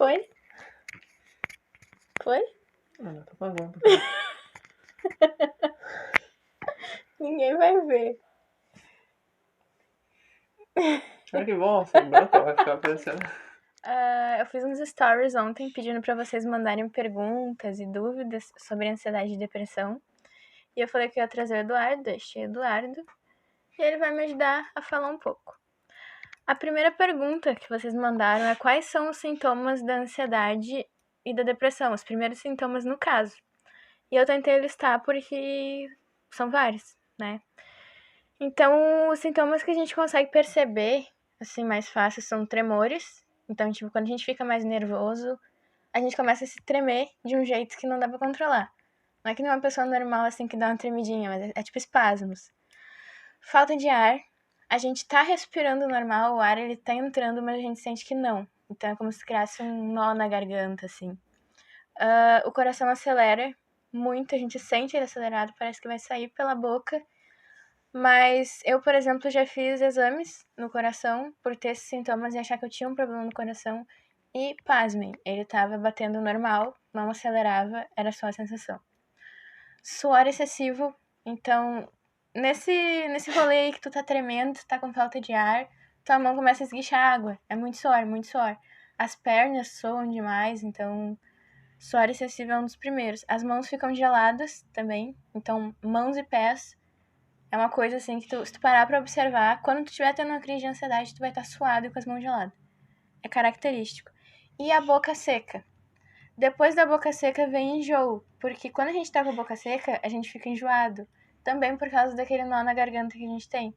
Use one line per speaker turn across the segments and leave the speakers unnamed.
Foi? Foi?
Não, tô pagando.
Ninguém vai ver.
Olha que bom, sem banco vai ficar aparecendo.
Eu fiz uns stories ontem pedindo pra vocês mandarem perguntas e dúvidas sobre ansiedade e depressão. E eu falei que eu ia trazer o Eduardo, deixei o Eduardo. E ele vai me ajudar a falar um pouco. A primeira pergunta que vocês mandaram é quais são os sintomas da ansiedade e da depressão, os primeiros sintomas no caso. E eu tentei listar porque são vários, né? Então, os sintomas que a gente consegue perceber, assim, mais fácil, são tremores. Então, tipo, quando a gente fica mais nervoso, a gente começa a se tremer de um jeito que não dá pra controlar. Não é que nem uma pessoa normal, assim, que dá uma tremidinha, mas é tipo espasmos. Falta de ar. A gente tá respirando normal, o ar ele tá entrando, mas a gente sente que não. Então é como se criasse um nó na garganta, assim. O coração acelera muito, a gente sente ele acelerado, parece que vai sair pela boca. Mas eu, por exemplo, já fiz exames no coração por ter esses sintomas e achar que eu tinha um problema no coração. E, pasmem, ele tava batendo normal, não acelerava, era só a sensação. Suor excessivo, então, nesse rolê aí que tu tá tremendo, tu tá com falta de ar, tua mão começa a esguichar água. É muito suor, muito suor. As pernas soam demais, então, suor excessivo é um dos primeiros. As mãos ficam geladas também, então, mãos e pés é uma coisa assim que se tu parar pra observar, quando tu estiver tendo uma crise de ansiedade, tu vai estar suado e com as mãos geladas. É característico. E a boca seca. Depois da boca seca vem enjoo, porque quando a gente tá com a boca seca, a gente fica enjoado. Também por causa daquele nó na garganta que a gente tem.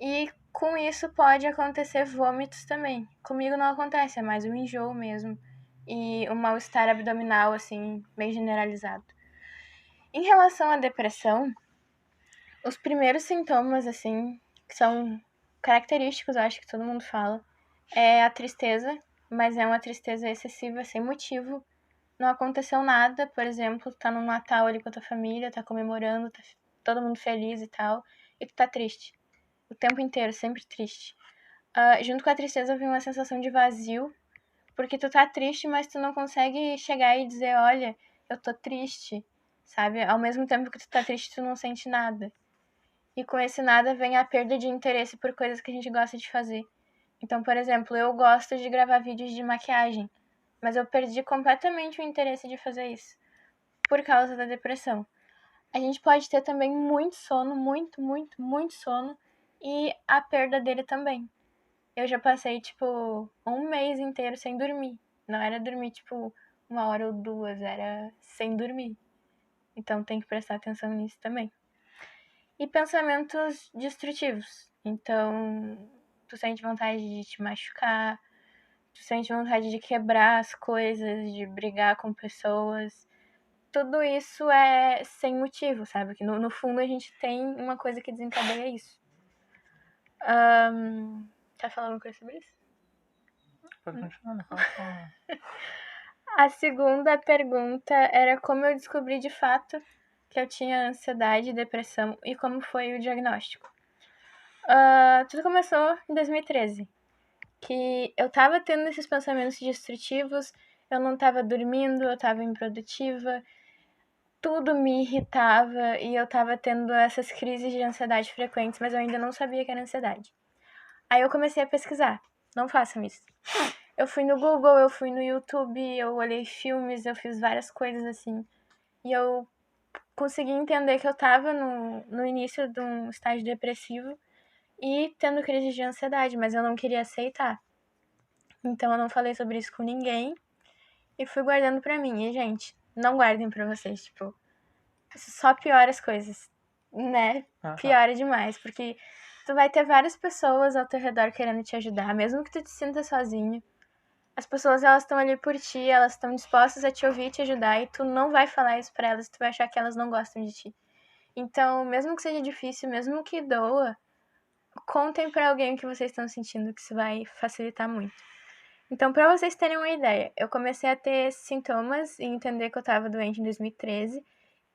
E com isso pode acontecer vômitos também. Comigo não acontece, é mais um enjoo mesmo. E um mal-estar abdominal, assim, meio generalizado. Em relação à depressão, os primeiros sintomas, assim, que são característicos, eu acho que todo mundo fala, é a tristeza, mas é uma tristeza excessiva, sem motivo. Não aconteceu nada, por exemplo, tu tá no Natal ali com a tua família, tá comemorando, tá todo mundo feliz e tal, e tu tá triste. O tempo inteiro, sempre triste. Junto com a tristeza vem uma sensação de vazio, porque tu tá triste, mas tu não consegue chegar e dizer, olha, eu tô triste, sabe? Ao mesmo tempo que tu tá triste, tu não sente nada. E com esse nada vem a perda de interesse por coisas que a gente gosta de fazer. Então, por exemplo, eu gosto de gravar vídeos de maquiagem, mas eu perdi completamente o interesse de fazer isso por causa da depressão. A gente pode ter também muito sono, muito sono, e a perda dele também. Eu já passei, tipo, um mês inteiro sem dormir. Não era dormir, tipo, 1 hora ou 2, era sem dormir. Então tem que prestar atenção nisso também. E pensamentos destrutivos. Então, tu sente vontade de te machucar, tu sente vontade de quebrar as coisas, de brigar com pessoas. Tudo isso é sem motivo, sabe? Que no fundo a gente tem uma coisa que desencadeia isso. Quer falar alguma coisa sobre isso?
Pode continuar, né? Fala.
A segunda pergunta era como eu descobri de fato que eu tinha ansiedade e depressão e como foi o diagnóstico. Tudo começou em 2013, que eu tava tendo esses pensamentos destrutivos, eu não tava dormindo, eu tava improdutiva, tudo me irritava e eu tava tendo essas crises de ansiedade frequentes, mas eu ainda não sabia que era ansiedade. Aí eu comecei a pesquisar. Não façam isso. Eu fui no Google, eu fui no YouTube, eu olhei filmes, eu fiz várias coisas assim. E eu consegui entender que eu tava no início de um estágio depressivo e tendo crise de ansiedade, mas eu não queria aceitar. Então eu não falei sobre isso com ninguém e fui guardando pra mim. E, gente, não guardem pra vocês, tipo, isso só piora as coisas, né? Piora demais, porque tu vai ter várias pessoas ao teu redor querendo te ajudar, mesmo que tu te sinta sozinho. As pessoas, elas estão ali por ti, elas estão dispostas a te ouvir e te ajudar, e tu não vai falar isso pra elas, tu vai achar que elas não gostam de ti. Então, mesmo que seja difícil, mesmo que doa, contem pra alguém o que vocês estão sentindo, que isso vai facilitar muito. Então, pra vocês terem uma ideia, eu comecei a ter sintomas e entender que eu tava doente em 2013,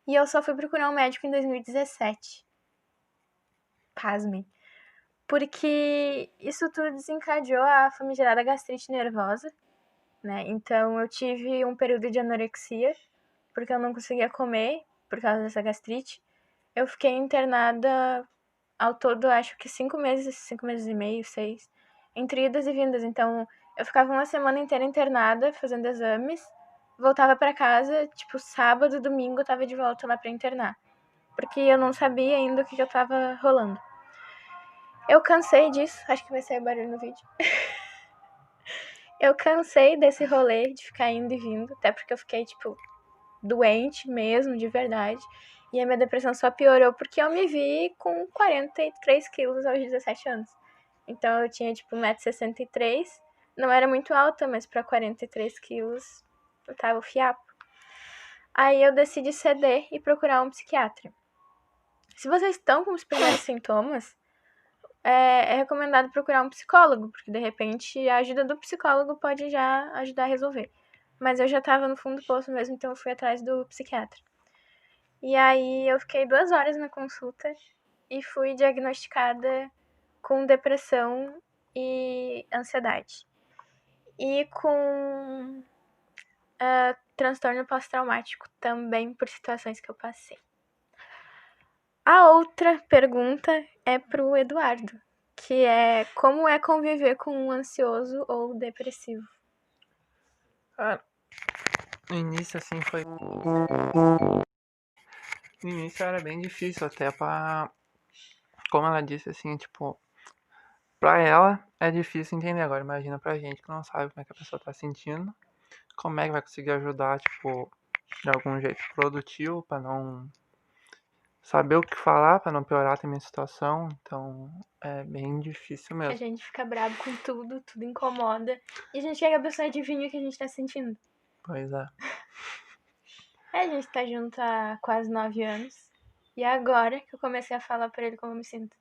e eu só fui procurar um médico em 2017. Pasmem. Porque isso tudo desencadeou a famigerada gastrite nervosa, né? Então eu tive um período de anorexia, porque eu não conseguia comer por causa dessa gastrite. Eu fiquei internada ao todo, acho que 5 meses e meio, 6, entre idas e vindas. Então eu ficava uma semana inteira internada, fazendo exames, voltava pra casa, tipo, sábado, domingo eu tava de volta lá pra internar. Porque eu não sabia ainda o que eu tava rolando. Eu cansei disso, acho que vai sair barulho no vídeo. Eu cansei desse rolê de ficar indo e vindo, até porque eu fiquei, tipo, doente mesmo, de verdade. E a minha depressão só piorou porque eu me vi com 43 quilos aos 17 anos. Então eu tinha, tipo, 1,63 m. Não era muito alta, mas pra 43 quilos eu tava o fiapo. Aí eu decidi ceder e procurar um psiquiatra. Se vocês estão com os primeiros sintomas, é recomendado procurar um psicólogo, porque de repente a ajuda do psicólogo pode já ajudar a resolver. Mas eu já tava no fundo do poço mesmo, então eu fui atrás do psiquiatra. E aí eu fiquei 2 horas na consulta e fui diagnosticada com depressão e ansiedade. E com transtorno pós-traumático também por situações que eu passei. A outra pergunta é pro Eduardo, que é como é conviver com um ansioso ou depressivo?
Cara, no início assim foi. No início era bem difícil até pra. Como ela disse assim, tipo. Pra ela é difícil entender agora. Imagina pra gente que não sabe como é que a pessoa tá sentindo. Como é que vai conseguir ajudar, tipo, de algum jeito produtivo pra não saber o que falar, pra não piorar também a situação. Então é bem difícil
A
mesmo.
gente fica bravo com tudo, tudo incomoda. E a gente quer que a pessoa adivinhe o que a gente tá sentindo.
Pois é.
A gente tá junto há quase 9 anos. E agora que eu comecei a falar pra ele como eu me sinto.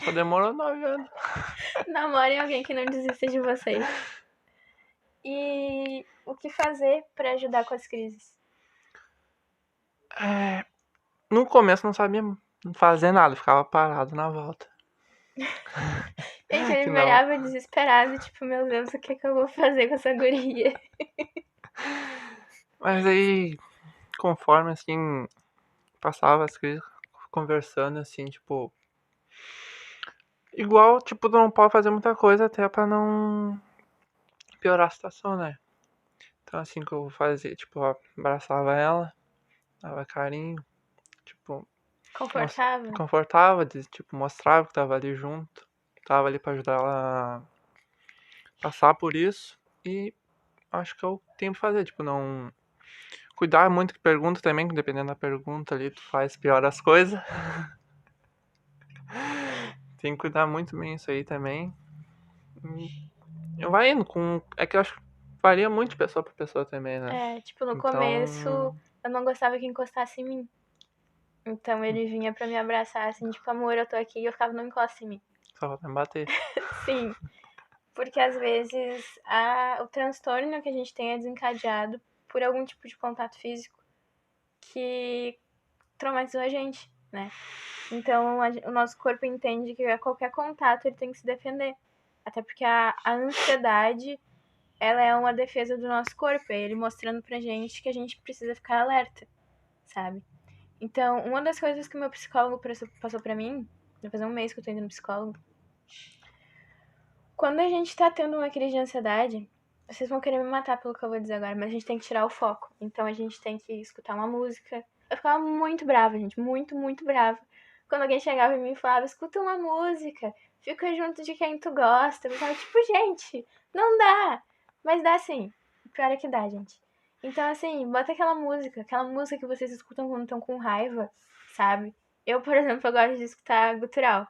Só demorou 9 anos.
Namorem alguém que não desista de vocês. E o que fazer pra ajudar com as crises?
No começo não sabia fazer nada, ficava parado na volta.
Gente, ele
Que
me
não.
olhava desesperado, tipo, meu Deus, o que eu vou fazer com essa guria?
Mas aí, conforme assim, passava as crises conversando assim, tipo. Igual, tipo, tu não pode fazer muita coisa até pra não piorar a situação, né? Então assim que eu fazia, tipo, eu abraçava ela, dava carinho, tipo,
Confortável?
confortava, tipo, mostrava que tava ali junto, tava ali pra ajudar ela a passar por isso. E acho que eu tenho que fazer, tipo, não. Cuidar muito que pergunta também, que dependendo da pergunta ali, tu faz pior as coisas. Tem que cuidar muito bem isso aí também. Eu vai indo com. É que eu acho que varia muito de pessoa pra pessoa também, né?
Tipo, no começo
Então.
eu não gostava que encostasse em mim. Então ele vinha pra me abraçar, assim, tipo, amor, eu tô aqui. E eu ficava, não encosta em mim.
Só falta me bater.
Sim, porque às vezes o transtorno que a gente tem é desencadeado por algum tipo de contato físico que traumatizou a gente, né? Então o nosso corpo entende que a qualquer contato ele tem que se defender. Até porque a ansiedade, ela é uma defesa do nosso corpo, é ele mostrando pra gente que a gente precisa ficar alerta, sabe? Então, uma das coisas que o meu psicólogo passou pra mim, vai fazer um mês que eu tô indo no psicólogo, quando a gente tá tendo uma crise de ansiedade, vocês vão querer me matar pelo que eu vou dizer agora, mas a gente tem que tirar o foco. Então a gente tem que escutar uma música. Eu ficava muito brava, gente, muito, muito brava. Quando alguém chegava em mim e falava, escuta uma música, fica junto de quem tu gosta. Eu ficava tipo, gente, não dá. Mas dá sim. O pior é que dá, gente. Então, assim, bota aquela música que vocês escutam quando estão com raiva, sabe? Eu, por exemplo, eu gosto de escutar gutural.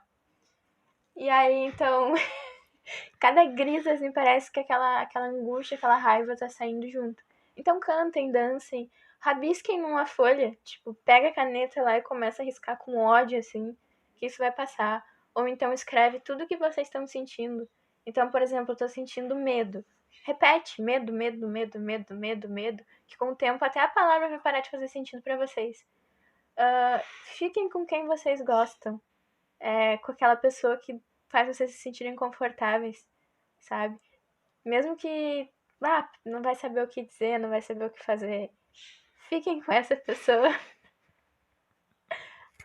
E aí, então, cada grito, assim, parece que aquela angústia, aquela raiva tá saindo junto. Então cantem, dancem, rabisquem numa folha, tipo, pega a caneta lá e começa a riscar com ódio, assim, que isso vai passar. Ou então escreve tudo que vocês estão sentindo. Então, por exemplo, eu tô sentindo medo. Repete, medo, medo, medo, medo, medo, medo, que com o tempo até a palavra vai parar de fazer sentido pra vocês. Fiquem com quem vocês gostam, com aquela pessoa que faz vocês se sentirem confortáveis, sabe? Mesmo que não vai saber o que dizer, não vai saber o que fazer. Fiquem com essa pessoa.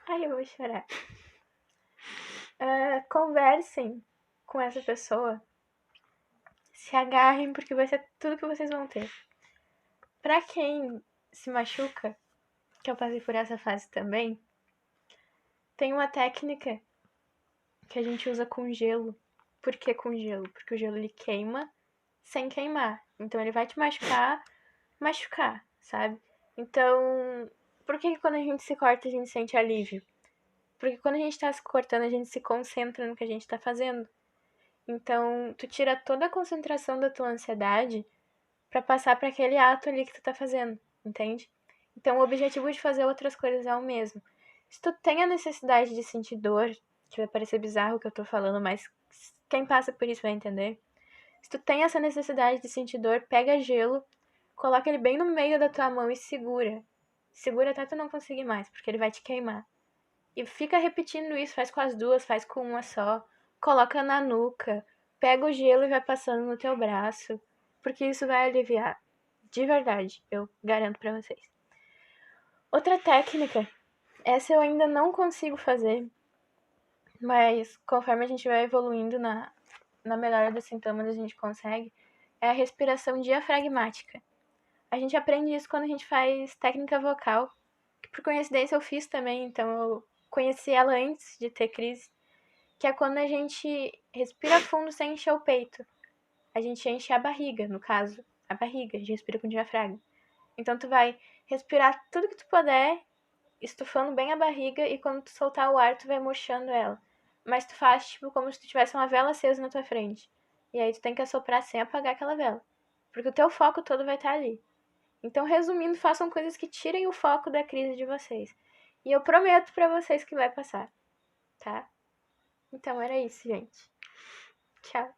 Ai, eu vou chorar. Conversem com essa pessoa. Se agarrem, porque vai ser tudo que vocês vão ter. Pra quem se machuca, que eu passei por essa fase também, tem uma técnica que a gente usa com gelo. Por que com gelo? Porque o gelo ele queima sem queimar. Então ele vai te machucar, sabe? Então, por que quando a gente se corta a gente sente alívio? Porque quando a gente tá se cortando, a gente se concentra no que a gente tá fazendo. Então, tu tira toda a concentração da tua ansiedade pra passar pra aquele ato ali que tu tá fazendo, entende? Então, o objetivo de fazer outras coisas é o mesmo. Se tu tem a necessidade de sentir dor, que vai parecer bizarro o que eu tô falando, mas quem passa por isso vai entender. Se tu tem essa necessidade de sentir dor, pega gelo, coloca ele bem no meio da tua mão e segura. Segura até tu não conseguir mais, porque ele vai te queimar. E fica repetindo isso, faz com as duas, faz com uma só. Coloca na nuca, pega o gelo e vai passando no teu braço, porque isso vai aliviar. De verdade, eu garanto pra vocês. Outra técnica, essa eu ainda não consigo fazer, mas conforme a gente vai evoluindo na melhora dos sintomas, a gente consegue, é a respiração diafragmática. A gente aprende isso quando a gente faz técnica vocal, que por coincidência eu fiz também, então eu conheci ela antes de ter crise, que é quando a gente respira fundo sem encher o peito. A gente enche a barriga, no caso, a barriga, a gente respira com o diafragma. Então tu vai respirar tudo que tu puder, estufando bem a barriga, e quando tu soltar o ar, tu vai murchando ela. Mas tu faz tipo como se tu tivesse uma vela acesa na tua frente. E aí tu tem que assoprar sem apagar aquela vela. Porque o teu foco todo vai estar ali. Então, resumindo, façam coisas que tirem o foco da crise de vocês. E eu prometo pra vocês que vai passar, tá? Então era isso, gente. Tchau.